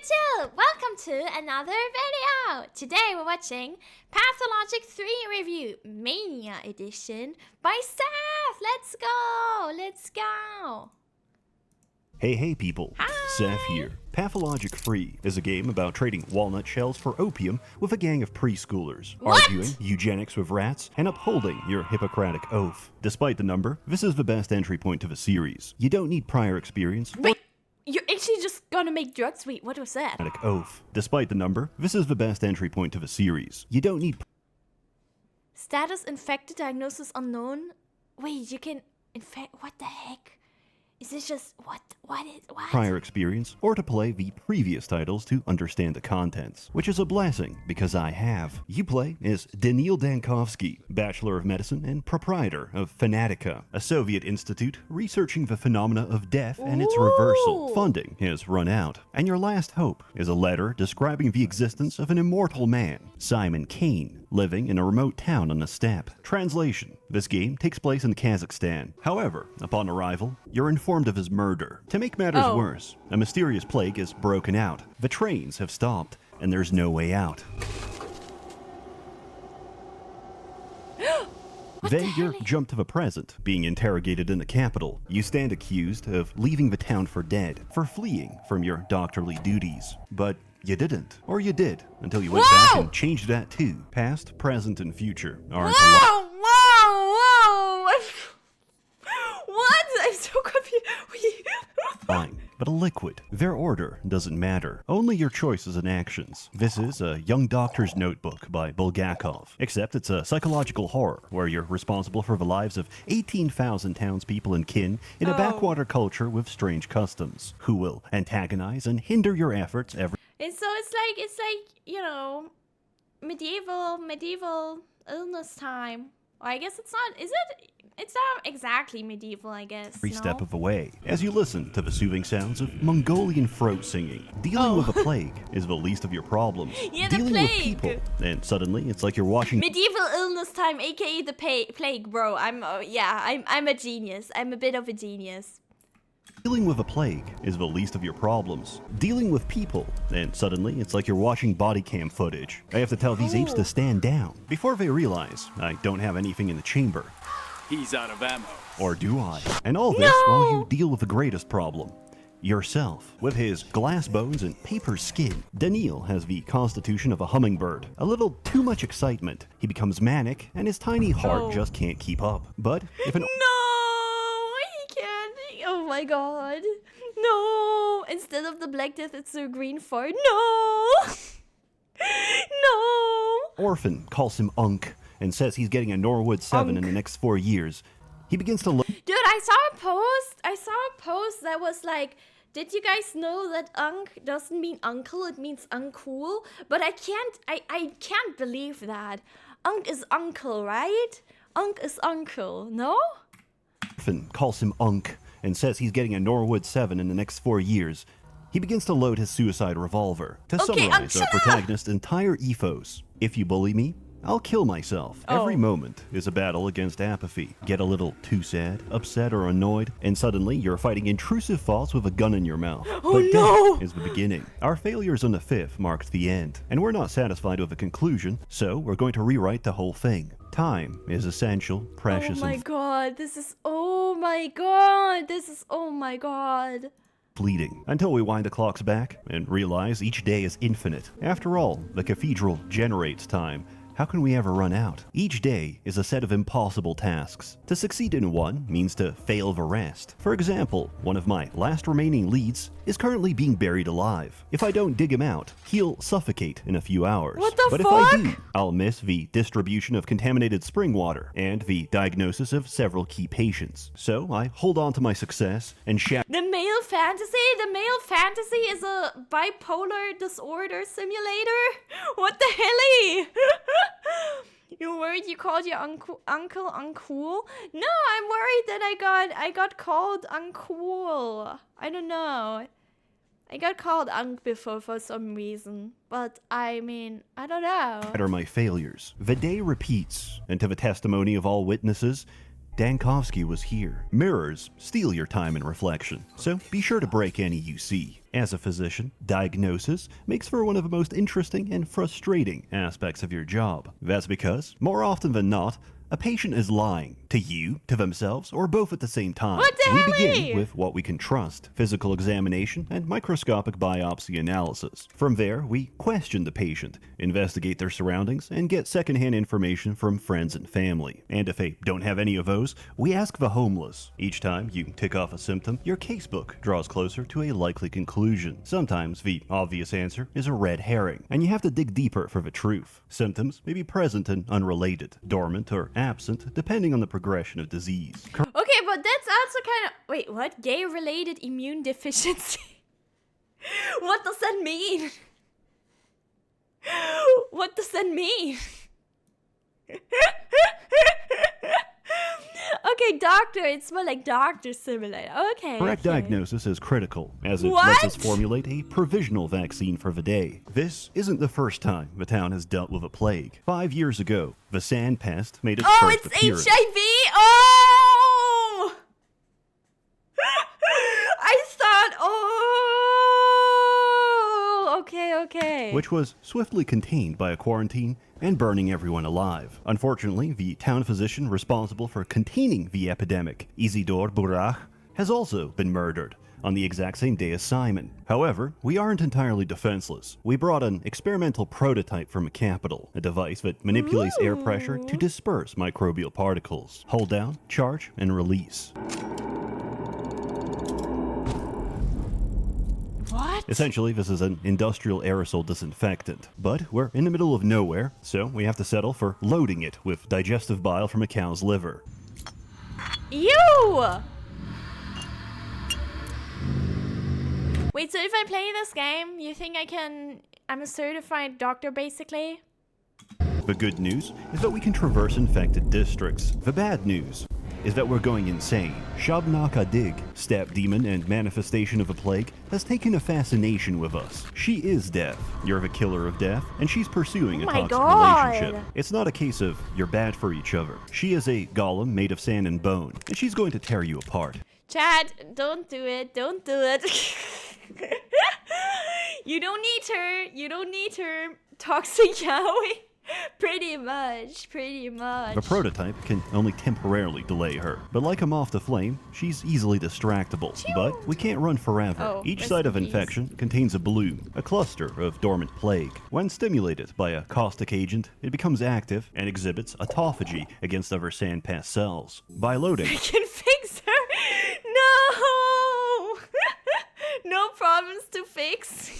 YouTube! Welcome to another video! Today we're watching Pathologic 3 review, Mania Edition by Seth! Let's go! Let's go! Hey people, Hi. Seth here. Pathologic Free is a game about trading walnut shells for opium with a gang of preschoolers, What? arguing eugenics with rats, and upholding your Hippocratic oath. Despite the number, this is the best entry point to the series. You don't need prior experience. Wait, you're actually just gonna make drugs? Wait, what was that? Hippocratic oath. Despite the number, this is the best entry point to the series. You don't need Status infected, diagnosis unknown? Wait, you can infect? What the heck? Is this just, what? prior experience, or to play the previous titles to understand the contents, which is a blessing, because I have. You play as Daniil Dankovsky, Bachelor of Medicine and proprietor of Fanatica, a Soviet institute researching the phenomena of death and its reversal. Ooh. Funding has run out, and your last hope is a letter describing the existence of an immortal man, Simon Kane, living in a remote town on a steppe. Translation: this game takes place in Kazakhstan. However, upon arrival, you're informed of his murder. To make matters worse, a mysterious plague has broken out. The trains have stopped, and there's no way out. Then you're jumped to the present, being interrogated in the capital. You stand accused of leaving the town for dead, for fleeing from your doctorly duties. But you didn't. Or you did, until you went back and changed that too. Past, present, and future aren't Whoa! What? I'm so confused. fine, but a liquid. Their order doesn't matter. Only your choices and actions. This is A Young Doctor's Notebook by Bulgakov, except it's a psychological horror where you're responsible for the lives of 18,000 townspeople and kin in a backwater culture with strange customs, who will antagonize and hinder your efforts every. And so it's like, you know, medieval illness time. Well, I guess it's not, is it? It's not exactly medieval, I guess. Every step of the way, as you listen to the soothing sounds of Mongolian throat singing. Dealing with a plague is the least of your problems. Yeah, the Dealing plague. with people, and suddenly it's like you're watching Medieval illness time, aka the plague, bro. I'm a genius. I'm a bit of a genius. Dealing with a plague is the least of your problems. Dealing with people, and suddenly it's like you're watching body cam footage. I have to tell these apes to stand down before they realize I don't have anything in the chamber. He's out of ammo. Or do I? And all this while you deal with the greatest problem. Yourself. With his glass bones and paper skin, Daniil has the constitution of a hummingbird. A little too much excitement. He becomes manic, and his tiny heart just can't keep up. But if an No, he can't. Oh my god. No. Instead of the Black Death, it's the green fart. No. No. orphan calls him Unk and says he's getting a Norwood 7 in the next 4 years, he begins to look. Dude, I saw a post that was like, did you guys know that Unk doesn't mean uncle, it means uncool? But I can't believe that. Unk is uncle, right? Unk is uncle, no? Orphan calls him Unk and says he's getting a Norwood 7 in the next 4 years. He begins to load his suicide revolver. To summarize our protagonist's entire ethos: if you bully me, I'll kill myself. Every moment is a battle against apathy. Get a little too sad, upset, or annoyed, and suddenly you're fighting intrusive thoughts with a gun in your mouth. But death is the beginning. Our failures on the 5th marked the end, and we're not satisfied with the conclusion, so we're going to rewrite the whole thing. Time is essential, precious, Oh my and god, this is, oh my god, this is, oh my god. fleeting, until we wind the clocks back and realize each day is infinite. After all, the cathedral generates time. How can we ever run out? Each day is a set of impossible tasks. To succeed in one means to fail the rest. For example, one of my last remaining leads is currently being buried alive. If I don't dig him out, he'll suffocate in a few hours. What the But fuck? if I do, I'll miss the distribution of contaminated spring water and the diagnosis of several key patients. So I hold on to my success and shout. The male fantasy is a bipolar disorder simulator? What the helly? You worried you called your uncle uncool? No, I'm worried that I got called uncool. I don't know. I got called Unk before for some reason, but I mean, I don't know. Are my failures. The day repeats, and to the testimony of all witnesses, Dankovsky was here. Mirrors steal your time and reflection, so be sure to break any you see. As a physician, diagnosis makes for one of the most interesting and frustrating aspects of your job. That's because, more often than not, a patient is lying to you, to themselves, or both at the same time. What the We hell? begin with what we can trust, physical examination and microscopic biopsy analysis. From there, we question the patient, investigate their surroundings, and get secondhand information from friends and family. And if they don't have any of those, we ask the homeless. Each time you tick off a symptom, your casebook draws closer to a likely conclusion. Sometimes the obvious answer is a red herring, and you have to dig deeper for the truth. Symptoms may be present and unrelated, dormant or absent, depending on the progression of disease. Okay, but that's also kind of... Wait, what? Gay-related immune deficiency? What does that mean? What does that mean? Okay, doctor. It's more like doctor simulator. Okay. Correct okay. diagnosis is critical, as it What? lets us formulate a provisional vaccine for the day. This isn't the first time the town has dealt with a plague. 5 years ago, the sand pest made its Oh, first it's appearance. HIV! Oh! I thought, oh! Okay. Which was swiftly contained by a quarantine and burning everyone alive. Unfortunately, the town physician responsible for containing the epidemic, Isidore Burach, has also been murdered on the exact same day as Simon. However, we aren't entirely defenseless. We brought an experimental prototype from a capital, a device that manipulates air pressure to disperse microbial particles. Hold down, charge, and release. What? Essentially, this is an industrial aerosol disinfectant, but we're in the middle of nowhere, so we have to settle for loading it with digestive bile from a cow's liver. Ew! Wait, so if I play this game, you think I'm a certified doctor, basically? The good news is that we can traverse infected districts. The bad news is that we're going insane. Shabnaka-Dig, step demon and manifestation of a plague, has taken a fascination with us. She is death. You're the killer of death, and she's pursuing a my toxic God. relationship. It's not a case of you're bad for each other. She is a golem made of sand and bone, and she's going to tear you apart. Chad, don't do it. Don't do it. You don't need her. You don't need her. Toxic Yowie. Pretty much. The prototype can only temporarily delay her, but like a moth to flame, she's easily distractible. But we can't run forever. Oh, Each rest site in of peace. infection contains a bloom, a cluster of dormant plague. When stimulated by a caustic agent, it becomes active and exhibits autophagy against other sandpass cells. By loading, I can fix her. No. No problems to fix.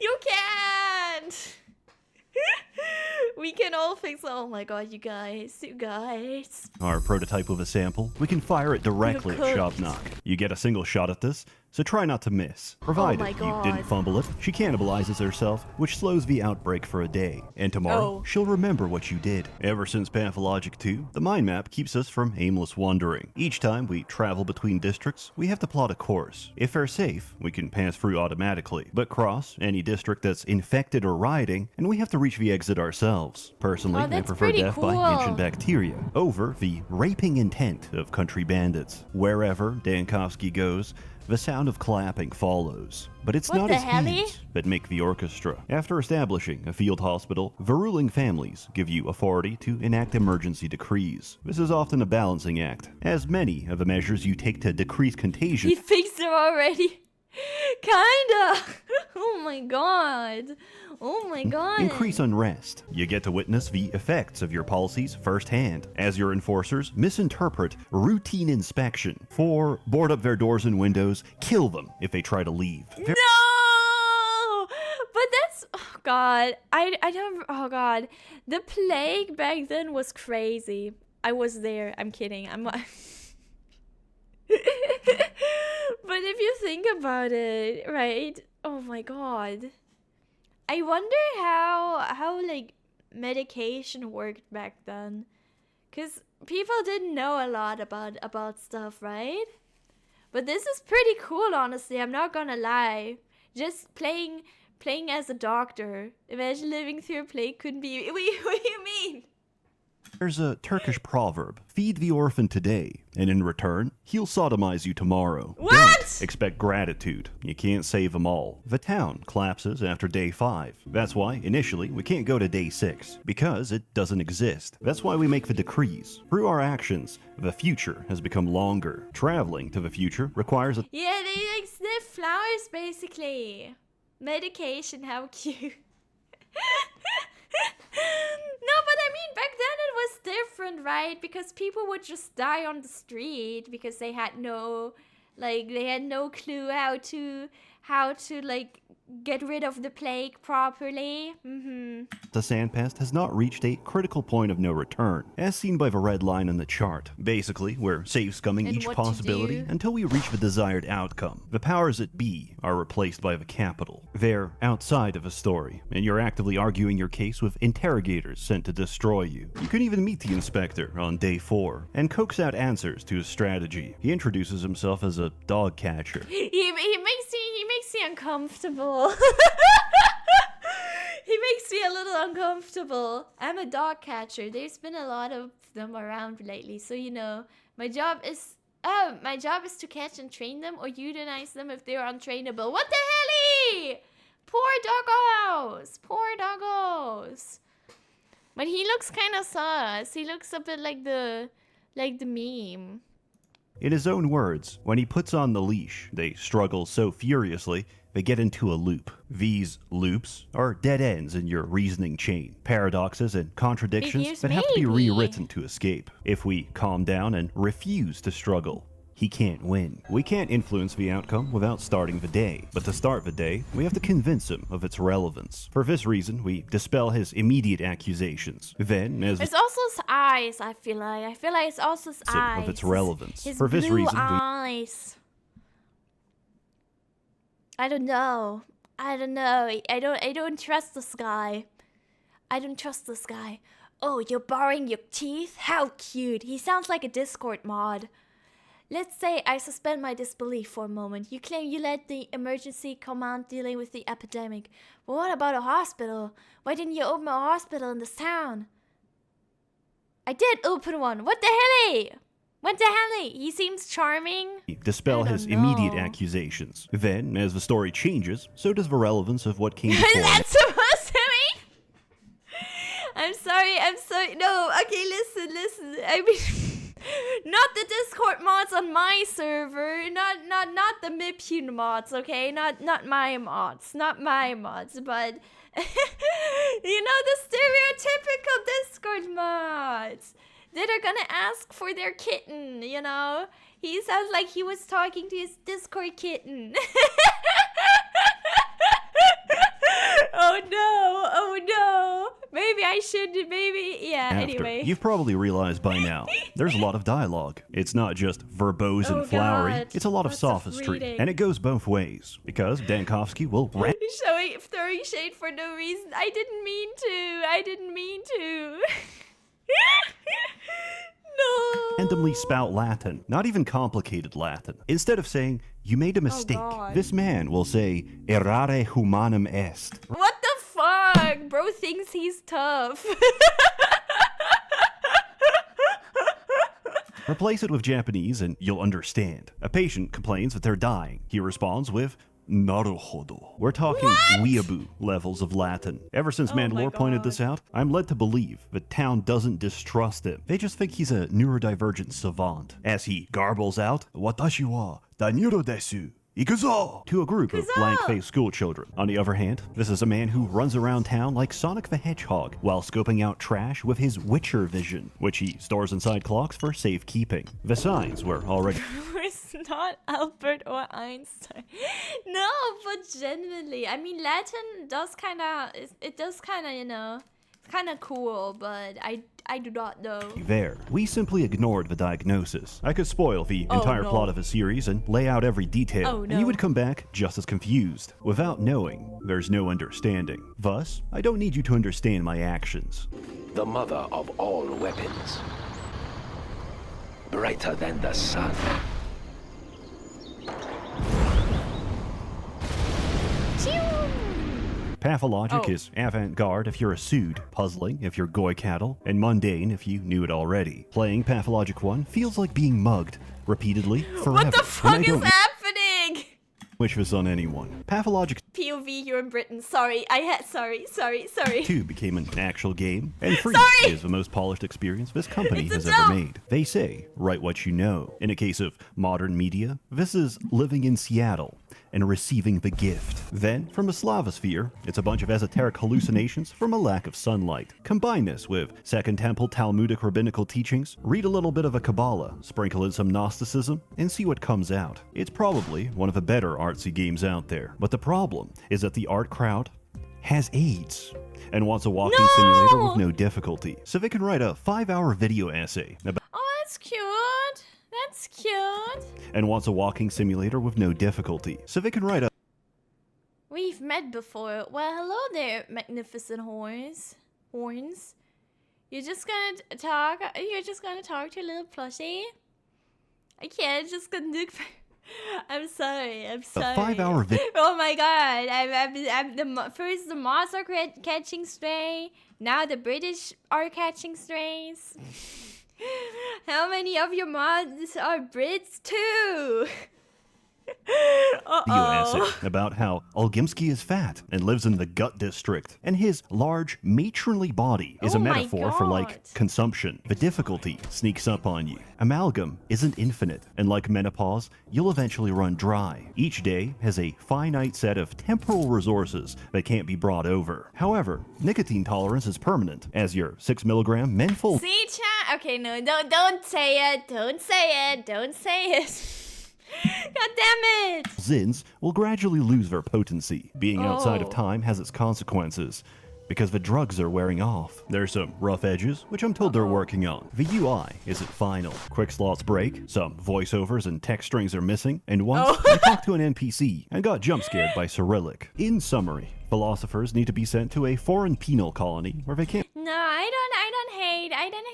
You can't. We can all fix. Oh my God, you guys. our prototype with a sample, we can fire it directly at cooked. Shabnak. You get a single shot at this, so try not to miss. Provided my you God. didn't fumble it, she cannibalizes herself, which slows the outbreak for a day. And tomorrow, Oh. she'll remember what you did. Ever since Pathologic 2, the mind map keeps us from aimless wandering. Each time we travel between districts, we have to plot a course. If they're safe, we can pass through automatically, but cross any district that's infected or rioting, and we have to reach the exit ourselves. Personally, Oh, I that's prefer pretty death by cool. ancient bacteria over the raping intent of country bandits. Wherever Dankovsky goes, the sound of clapping follows. But it's What not the his helly? hands that make the orchestra. After establishing a field hospital, the ruling families give you authority to enact emergency decrees. This is often a balancing act, as many of the measures you take to decrease contagion He fixed her already. Kinda. Oh my God. increase unrest. You get to witness the effects of your policies firsthand, as your enforcers misinterpret routine inspection. For board up their doors and windows, kill them if they try to leave. No! But that's, oh God, I don't, oh God. The plague back then was crazy. I was there. I'm kidding. But if you think about it, right? Oh my God. I wonder how like medication worked back then. 'Cause people didn't know a lot about stuff, right? But this is pretty cool, honestly. I'm not gonna lie. Just playing as a doctor. Imagine living through a plague couldn't be. What do you mean? There's a Turkish proverb, feed the orphan today, and in return, he'll sodomize you tomorrow. What? Don't expect gratitude. You can't save them all. The town collapses after day 5. That's why, initially, we can't go to day 6, because it doesn't exist. That's why we make the decrees. Through our actions, the future has become longer. Traveling to the future requires a... Yeah, they like sniff flowers basically. Medication, how cute. No, but I mean, back then it was different, right? Because people would just die on the street because they had no clue how to like get rid of the plague properly. The sandpest has not reached a critical point of no return, as seen by the red line on the chart. Basically, we're safe-scumming And each what to possibility do? until we reach the desired outcome. The powers that be are replaced by the capital. They're outside of a story, and you're actively arguing your case with interrogators sent to destroy you. You can even meet the inspector on day 4 and coax out answers to his strategy. He introduces himself as a dog catcher. He makes me uncomfortable. He makes me a little uncomfortable. I'm a dog catcher. There's been a lot of them around lately, so you know, my job is to catch and train them or euthanize them if they're untrainable. What the hell? Poor doggos. But he looks kind of sus. He looks a bit like the meme. In his own words, when he puts on the leash, they struggle so furiously, they get into a loop. These loops are dead ends in your reasoning chain, paradoxes and contradictions Figures that have to be maybe. rewritten to escape. If we calm down and refuse to struggle, he can't win. We can't influence the outcome without starting the day, but to start the day, we have to convince him of its relevance. For this reason, we dispel his immediate accusations. Then, as It's also his eyes, I feel like it's also his eyes. of its relevance. His For this blue reason, we eyes. I don't know. I don't trust this guy. Oh, you're borrowing your teeth? How cute. He sounds like a Discord mod. Let's say I suspend my disbelief for a moment. You claim you led the emergency command dealing with the epidemic. But what about a hospital? Why didn't you open a hospital in this town? I did open one. What the hell? He seems charming. dispel I his don't immediate know. accusations. Then, as the story changes, so does the relevance of what came before. That's supposed to be? I'm sorry. No, okay, listen. I mean, not the Discord mods on my server. Not the mipyun mods, okay? Not my mods. But, you know, the stereotypical Discord mods that are gonna ask for their kitten, you know? He sounds like he was talking to his Discord kitten. Oh no. Yeah, After. anyway. You've probably realized by now, there's a lot of dialogue. It's not just verbose and Oh, flowery, God. it's a lot of Lots of sophistry. reading. And it goes both ways, because Dankovsky will Throwing shade for no reason. I didn't mean to. No. randomly spout Latin, not even complicated Latin. Instead of saying, you made a mistake, God. this man will say, errare humanum est. What the fuck? Bro thinks he's tough. Replace it with Japanese and you'll understand. A patient complains that they're dying. He responds with, Naruhodo. We're talking weeaboo levels of Latin. Ever since Oh my Mandalore pointed God. this out, I'm led to believe the town doesn't distrust him. They just think he's a neurodivergent savant. As he garbles out, Watashi wa daniro desu. Ikuzo! To a group of Ikuzo! blank-faced school children. On the other hand, this is a man who runs around town like Sonic the Hedgehog while scoping out trash with his Witcher vision, which he stores inside clocks for safekeeping. The signs were already It's not Albert or Einstein. No, but genuinely, I mean, Latin does kind of, you know, it's kind of cool, but I do not know. there. We simply ignored the diagnosis. I could spoil the Oh, entire no. plot of a series and lay out every detail, Oh, and you no. would come back just as confused. Without knowing, there's no understanding. Thus, I don't need you to understand my actions. The mother of all weapons. Brighter than the sun. Pathologic is avant-garde if you're a sued, puzzling if you're goy cattle, and mundane if you knew it already. Playing Pathologic 1 feels like being mugged repeatedly forever. What the fuck is happening? Wish this on anyone. Pathologic POV, you're in Britain. Sorry. Sorry. 2 became an actual game, and 3 is the most polished experience this company has ever made. They say, write what you know. In a case of modern media, this is living in Seattle and receiving the gift. Then, from a Slavosphere, it's a bunch of esoteric hallucinations from a lack of sunlight. Combine this with Second Temple Talmudic rabbinical teachings, read a little bit of a Kabbalah, sprinkle in some Gnosticism, and see what comes out. It's probably one of the better artsy games out there, but the problem is that the art crowd has AIDS and wants a walking simulator with no difficulty, so they can write a 5-hour video essay about that's cute. That's cute. and wants a walking simulator with no difficulty, so they can write a We've met before. Well, hello there, magnificent horns. You're just gonna talk to a little plushie? Okay, just gonna do. I'm sorry. a 5-hour video. Oh my god! First the moths are catching stray. Now the British are catching strays. How many of your moths are Brits too? essay about how Olgimsky is fat and lives in the gut district, and his large matronly body is a metaphor for like consumption. The difficulty sneaks up on you. Amalgam isn't infinite, and like menopause, you'll eventually run dry. Each day has a finite set of temporal resources that can't be brought over. However, nicotine tolerance is permanent, as your 6 milligram menthol. See, chat? Okay, no, don't say it. Don't say it. God damn it! Zins will gradually lose their potency. Being outside of time has its consequences, because the drugs are wearing off. There's some rough edges, which I'm told they're working on. The UI isn't final. Quick slots break, some voiceovers and text strings are missing, and once I talked to an NPC and got jump scared by Cyrillic. In summary, philosophers need to be sent to a foreign penal colony where they can't. No, I don't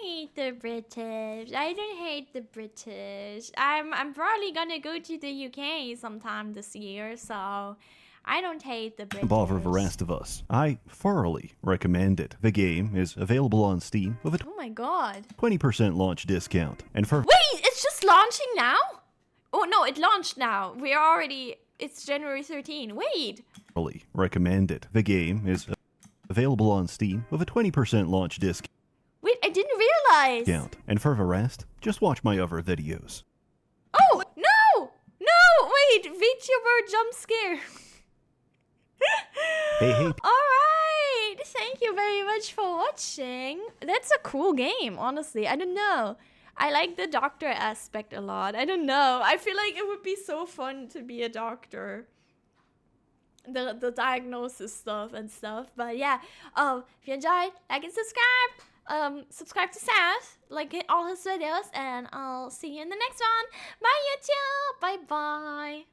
hate the British. I don't hate the British. I'm probably gonna go to the UK sometime this year, so I don't hate the British. Bother the rest of us. I thoroughly recommend it. The game is available on Steam with a Oh my god. 20% launch discount. And for Wait, it's just launching now? Oh no, it launched now. It's January 13. Wait. thoroughly recommend it. The game is available on Steam with a 20% launch discount. Wait, I didn't realize. And for the rest, just watch my other videos. Oh, no! No, wait, VTuber jump scare. Hey. Alright, thank you very much for watching. That's a cool game, honestly. I don't know. I like the doctor aspect a lot. I don't know. I feel like it would be so fun to be a doctor. The diagnosis stuff. But yeah, if you enjoyed, like and subscribe. Subscribe to Seth, like all his videos, and I'll see you in the next one. Bye, YouTube. Bye-bye.